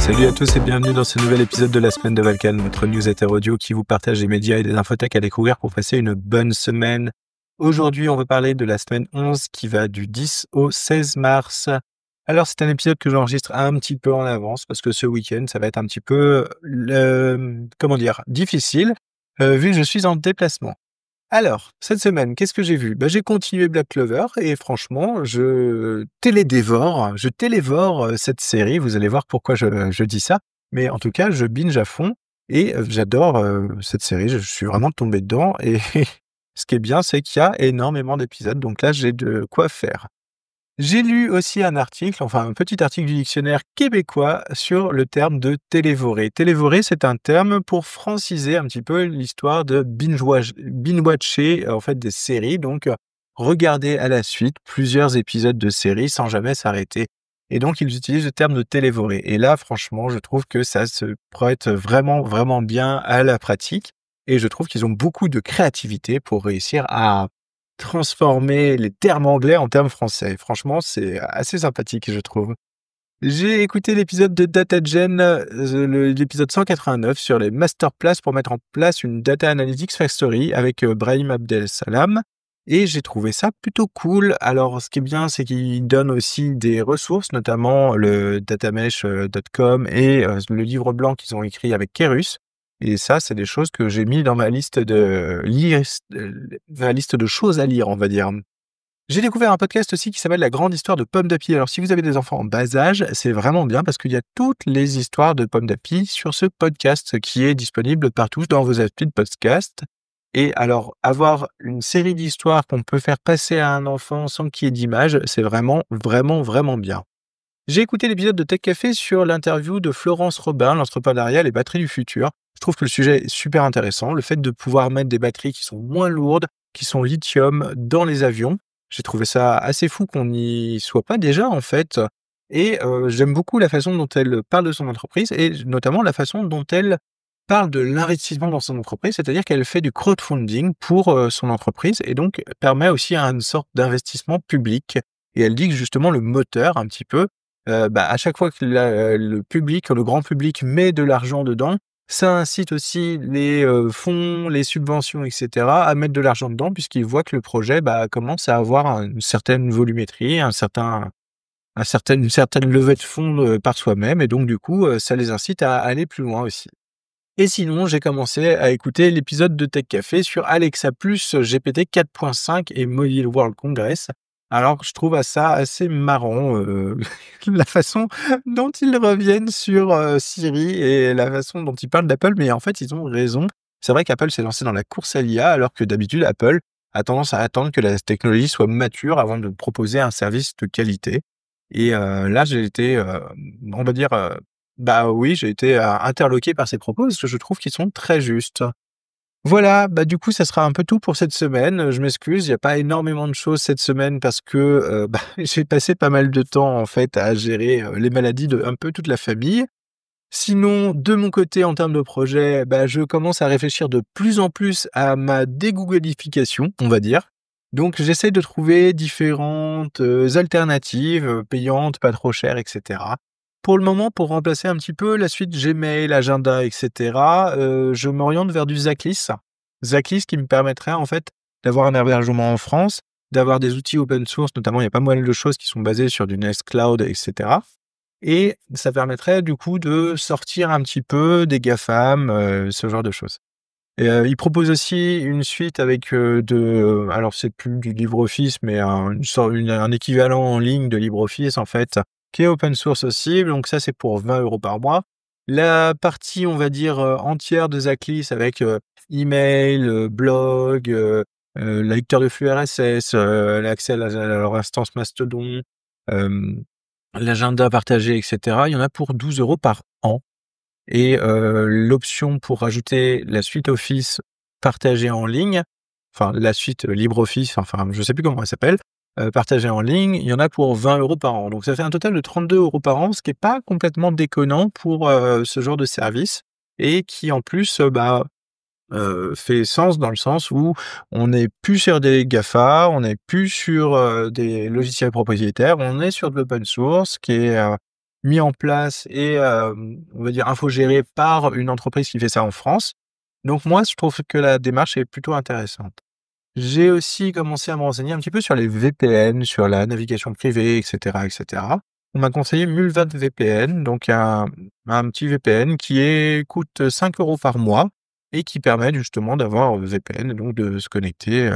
Salut à tous et bienvenue dans ce nouvel épisode de la semaine de Valkan, notre newsletter audio qui vous partage des médias et des infotech à découvrir pour passer une bonne semaine. Aujourd'hui, on va parler de la semaine 11 qui va du 10 au 16 mars. Alors, c'est un épisode que j'enregistre un petit peu en avance parce que ce week-end, ça va être un petit peu, difficile, vu que je suis en déplacement. Alors, cette semaine, qu'est-ce que j'ai vu? J'ai continué Black Clover et franchement, je télévore, cette série. Vous allez voir pourquoi je dis ça. Mais en tout cas, je binge à fond et j'adore, cette série. Je suis vraiment tombé dedans et ce qui est bien, c'est qu'il y a énormément d'épisodes, donc là, j'ai de quoi faire. J'ai lu aussi un article, enfin un petit article du dictionnaire québécois sur le terme de télévorer. Télévorer, c'est un terme pour franciser un petit peu l'histoire de binge-watcher en fait des séries, donc regarder à la suite plusieurs épisodes de séries sans jamais s'arrêter. Et donc ils utilisent le terme de télévorer. Et là, franchement, je trouve que ça se prête vraiment, vraiment bien à la pratique. Et je trouve qu'ils ont beaucoup de créativité pour réussir à transformer les termes anglais en termes français. Franchement, c'est assez sympathique, je trouve. J'ai écouté l'épisode de DataGen, l'épisode 189 sur les masterclass pour mettre en place une Data Analytics Factory avec Brahim Abdel Salam et j'ai trouvé ça plutôt cool. Alors, ce qui est bien, c'est qu'il donne aussi des ressources, notamment le datamesh.com et le livre blanc qu'ils ont écrit avec Kerus. Et ça, c'est des choses que j'ai mis dans ma liste de choses à lire, on va dire. J'ai découvert un podcast aussi qui s'appelle La Grande Histoire de Pomme d'Api. Alors, si vous avez des enfants en bas âge, c'est vraiment bien parce qu'il y a toutes les histoires de Pomme d'Api sur ce podcast qui est disponible partout dans vos applis de podcast. Et alors, avoir une série d'histoires qu'on peut faire passer à un enfant sans qu'il y ait d'image, c'est vraiment, vraiment, vraiment bien. J'ai écouté l'épisode de Tech Café sur l'interview de Florence Robin, l'entrepreneuriat, les batteries du futur. Je trouve que le sujet est super intéressant. Le fait de pouvoir mettre des batteries qui sont moins lourdes, qui sont lithium dans les avions. J'ai trouvé ça assez fou qu'on n'y soit pas déjà, en fait. Et j'aime beaucoup la façon dont elle parle de son entreprise et notamment la façon dont elle parle de l'investissement dans son entreprise, c'est-à-dire qu'elle fait du crowdfunding pour son entreprise et donc permet aussi une sorte d'investissement public. Et elle dit que justement le moteur, un petit peu, à chaque fois que le public, le grand public met de l'argent dedans, ça incite aussi les, fonds, les subventions et cetera à mettre de l'argent dedans puisqu'ils voient que le projet, commence à avoir une certaine volumétrie, une certaine levée de fonds, par soi-même et donc du coup, ça les incite à aller plus loin aussi. Et sinon, j'ai commencé à écouter l'épisode de Tech Café sur Alexa+, GPT 4.5 et Mobile World Congress. Alors, je trouve ça assez marrant, la façon dont ils reviennent sur, Siri et la façon dont ils parlent d'Apple, mais en fait, ils ont raison. C'est vrai qu'Apple s'est lancé dans la course à l'IA, alors que d'habitude, Apple a tendance à attendre que la technologie soit mature avant de proposer un service de qualité. Et là, j'ai été, on va dire, oui, j'ai été, interloqué par ces propos parce que je trouve qu'ils sont très justes. Voilà, du coup, ça sera un peu tout pour cette semaine. Je m'excuse, il y a pas énormément de choses cette semaine parce que, j'ai passé pas mal de temps, en fait, à gérer, les maladies de un peu toute la famille. Sinon, de mon côté, en termes de projet, je commence à réfléchir de plus en plus à ma dégooglification, on va dire. Donc j'essaie de trouver différentes, alternatives, payantes, pas trop chères et cetera. Pour le moment, pour remplacer un petit peu la suite Gmail, agenda et cetera, je m'oriente vers du Zaclis. Zaclis qui me permettrait en fait d'avoir un hébergement en France, d'avoir des outils open source, notamment il y a pas mal de choses qui sont basées sur du Nextcloud et cetera. Et ça permettrait du coup de sortir un petit peu des GAFAM, ce genre de choses. Et ils proposent aussi une suite avec, alors c'est plus du LibreOffice, mais un équivalent en ligne de LibreOffice en fait, qui est open source aussi, donc ça c'est pour 20 € par mois. La partie on va dire, entière de Zaclis avec, email, blog, lecteur de flux RSS, l'accès à leur instance Mastodon, hem l'agenda partagé et cetera, il y en a pour 12 € par an et l'option pour rajouter la suite Office partagée en ligne, enfin la suite LibreOffice, enfin je sais plus comment elle s'appelle, partagée en ligne, il y en a pour 20 € par an. Donc ça fait un total de 32 € par an, ce qui est pas complètement déconnant pour, ce genre de service et qui en plus, fait sens dans le sens où on n'est plus sur des GAFA, on n'est plus sur, des logiciels propriétaires, on est sur de l'open source qui est, mis en place et on va dire infogéré par une entreprise qui fait ça en France. Donc moi, je trouve que la démarche est plutôt intéressante. J'ai aussi commencé à me renseigner un petit peu sur les VPN, sur la navigation privée, et cetera, et cetera. On m'a conseillé Mulvad VPN, donc un petit VPN coûte 5 € par mois et qui permet justement d'avoir, VPN, donc de se connecter,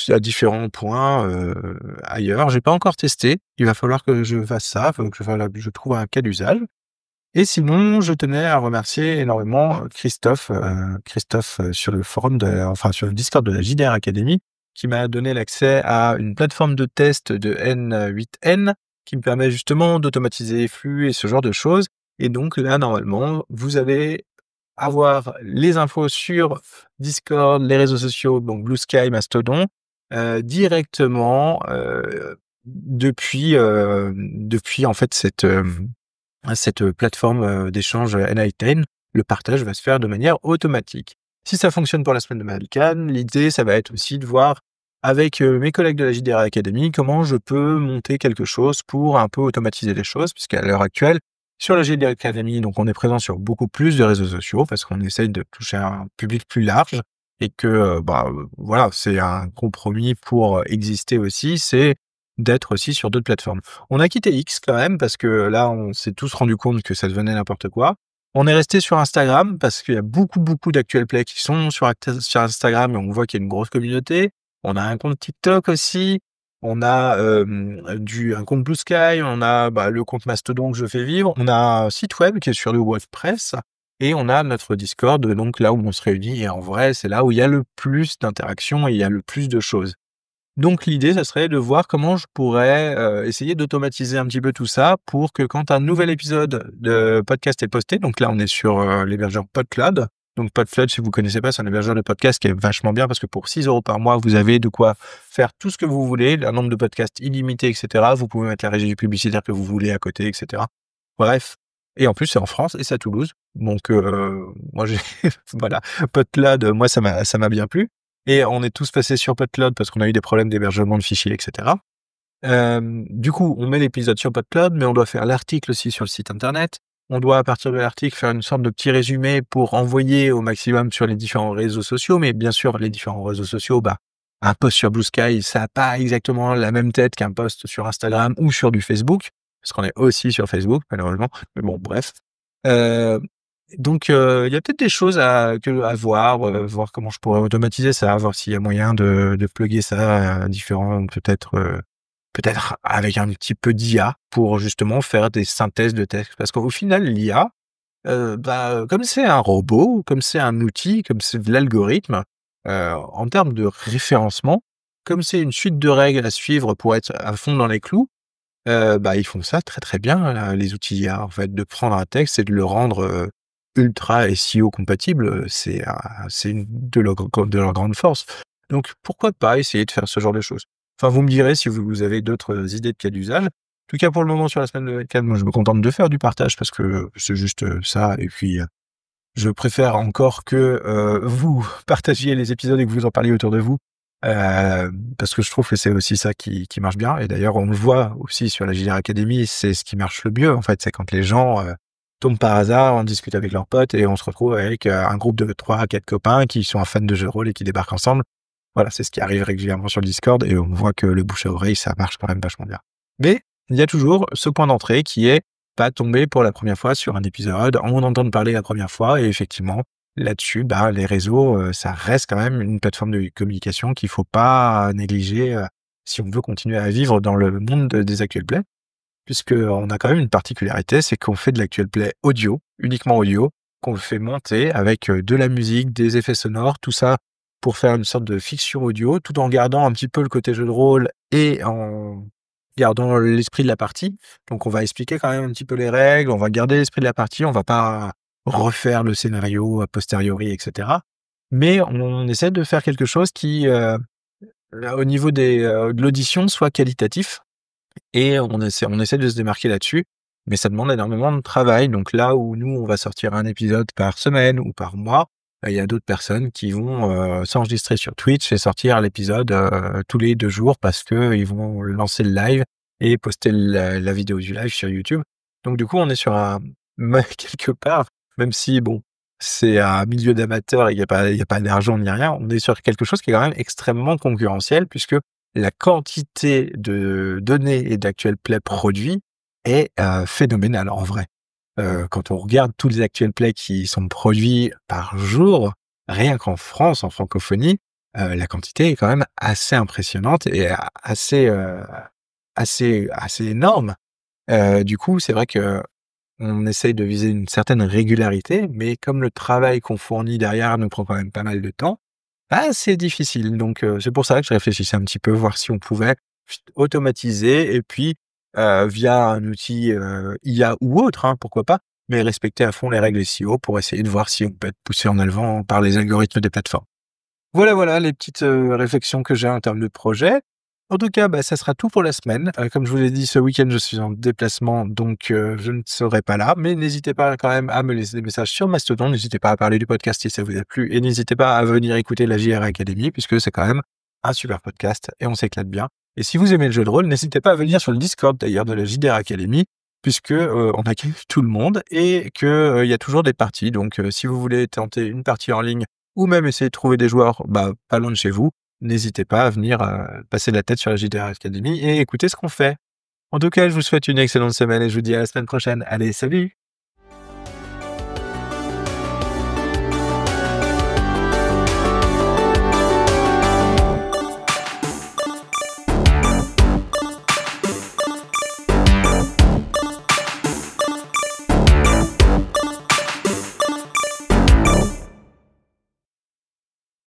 à différents points, ailleurs. J'ai pas encore testé, il va falloir que je fasse ça, faut que je trouve un cas d'usage. Et sinon, je tenais à remercier énormément Christophe, sur le forum sur le Discord de la JDR Academy, qui m'a donné l'accès à une plateforme de test de N8N, qui me permet justement d'automatiser les flux et ce genre de choses. Et donc là, normalement, vous allez avoir les infos sur Discord, les réseaux sociaux, donc Blue Sky, Mastodon, directement, depuis en fait cette plateforme, d'échange, N8N. Le partage va se faire de manière automatique. Si ça fonctionne pour la semaine de Marican, l'idée, ça va être aussi de voir avec, mes collègues de la JDR Academy, comment je peux monter quelque chose pour un peu automatiser les choses. Puisqu'à l'heure actuelle, sur la JDR Academy, donc on est présent sur beaucoup plus de réseaux sociaux parce qu'on essaye de toucher un public plus large et que, voilà, c'est un compromis pour, exister aussi, c'est d'être aussi sur d'autres plateformes. On a quitté X quand même parce que là, on s'est tous rendu compte que ça devenait n'importe quoi. On est resté sur Instagram parce qu'il y a beaucoup, beaucoup d'actual play qui sont sur Instagram et on voit qu'il y a une grosse communauté. On a un compte TikTok aussi. On a, un compte Blue Sky, on a, le compte Mastodon que je fais vivre. On a un site web qui est sur le WordPress et on a notre Discord, donc là où on se réunit et en vrai, c'est là où il y a le plus d'interactions et il y a le plus de choses. Donc l'idée, ça serait de voir comment je pourrais, essayer d'automatiser un petit peu tout ça pour que quand un nouvel épisode de podcast est posté, donc là on est sur, l'hébergeur PodCloud. Donc PodCloud, si vous connaissez pas, c'est un hébergeur de podcast qui est vachement bien parce que pour 6 € par mois, vous avez de quoi faire tout ce que vous voulez, un nombre de podcasts illimité et cetera. Vous pouvez mettre la régie publicitaire que vous voulez à côté et cetera. Bref, et en plus c'est en France et c'est à Toulouse. Donc moi j'ai voilà, PodCloud, moi ça m'a bien plu. Et on est tous passés sur PodCloud parce qu'on a eu des problèmes d'hébergement de fichiers, et cetera. Du coup, on met l'épisode sur PodCloud, mais on doit faire l'article aussi sur le site internet. On doit, à partir de l'article, faire une sorte de petit résumé pour envoyer au maximum sur les différents réseaux sociaux. Mais bien sûr, les différents réseaux sociaux, un post sur Blue Sky, ça n'a pas exactement la même tête qu'un post sur Instagram ou sur du Facebook, parce qu'on est aussi sur Facebook, malheureusement. Mais bon, bref. Heu donc, il y a peut-être des choses à voir, voir comment je pourrais automatiser ça, voir s'il y a moyen de plugger ça à différents peut-être avec un petit peu d'IA pour justement faire des synthèses de texte. Parce qu'au final, l'IA, comme c'est un robot, comme c'est un outil, comme c'est de l'algorithme, en termes de référencement, comme c'est une suite de règles à suivre pour être à fond dans les clous, ils font ça très, très bien, les outils IA, en fait, de prendre un texte et de le rendre, ultra SEO compatible, c'est une de leurs grandes forces. Donc pourquoi pas essayer de faire ce genre de choses? Enfin, vous me direz si vous avez d'autres idées de cas d'usage. En tout cas, pour le moment, sur la semaine de Cannes, moi, je me contente de faire du partage parce que c'est juste, ça et puis, je préfère encore que, vous partagiez les épisodes et que vous en parliez autour de vous, parce que je trouve que c'est aussi ça qui marche bien et d'ailleurs on le voit aussi sur la JDR Academy, c'est ce qui marche le mieux en fait, c'est quand les gens, tombent par hasard, on discute avec leurs potes et on se retrouve avec, un groupe de 3 à 4 copains qui sont fans de jeux de rôle et qui débarquent ensemble. Voilà, c'est ce qui arrive régulièrement sur le Discord et on voit que le bouche à oreille, ça marche quand même vachement bien. Mais il y a toujours ce point d'entrée qui est pas tomber pour la première fois sur un épisode, en entendre parler la première fois et effectivement, là-dessus, les réseaux, ça reste quand même une plateforme de communication qu'il faut pas négliger, si on veut continuer à vivre dans le monde des actual play. Puisqu'on a quand même une particularité, c'est qu'on fait de l'actual play audio, uniquement audio, qu'on fait monter avec, de la musique, des effets sonores, tout ça pour faire une sorte de fiction audio, tout en gardant un petit peu le côté jeu de rôle et en gardant l'esprit de la partie. Donc on va expliquer quand même un petit peu les règles, on va garder l'esprit de la partie, on va pas refaire le scénario a posteriori et cetera. Mais on essaie de faire quelque chose qui, au niveau de l'audition soit qualitatif et on essaie de se démarquer là-dessus, mais ça demande énormément de travail. Donc là où nous, on va sortir un épisode par semaine ou par mois, il y a d'autres personnes qui vont, s'enregistrer sur Twitch et sortir l'épisode, tous les 2 jours parce qu'ils vont lancer le live et poster la vidéo du live sur YouTube. Donc du coup, on est sur un quelque part, même si bon, c'est un milieu d'amateurs et il y a pas d'argent ni rien, on est sur quelque chose qui est quand même extrêmement concurrentiel puisque la quantité de données et d'actuels plays produits est, phénoménale en vrai. Quand on regarde tous les actuels plays qui sont produits par jour, rien qu'en France, en francophonie, la quantité est quand même assez impressionnante et assez énorme. Du coup, c'est vrai qu'on essaye de viser une certaine régularité, mais comme le travail qu'on fournit derrière nous prend quand même pas mal de temps, bah, c'est difficile. Donc, c'est pour ça que je réfléchissais un petit peu, voir si on pouvait automatiser et puis, via un outil, IA ou autre, hein, pourquoi pas, mais respecter à fond les règles SEO pour essayer de voir si on peut être poussé en avant par les algorithmes des plateformes. Voilà, voilà les petites, réflexions que j'ai en termes de projet. En tout cas, bah, ça sera tout pour la semaine. Comme je vous l'ai dit, ce week-end, je suis en déplacement, donc je ne serai pas là. Mais n'hésitez pas quand même à me laisser des messages sur Mastodon. N'hésitez pas à parler du podcast si ça vous a plu et n'hésitez pas à venir écouter la JR Academy puisque c'est quand même un super podcast et on s'éclate bien. Et si vous aimez le jeu de rôle, n'hésitez pas à venir sur le Discord d'ailleurs de la JDR Academy puisque, on accueille tout le monde et que, il y a toujours des parties. Donc, si vous voulez tenter une partie en ligne ou même essayer de trouver des joueurs, bah, pas loin de chez vous, n'hésitez pas à venir, passer la tête sur la JDR Academy et écouter ce qu'on fait. En tout cas, je vous souhaite une excellente semaine et je vous dis à la semaine prochaine. Allez, salut!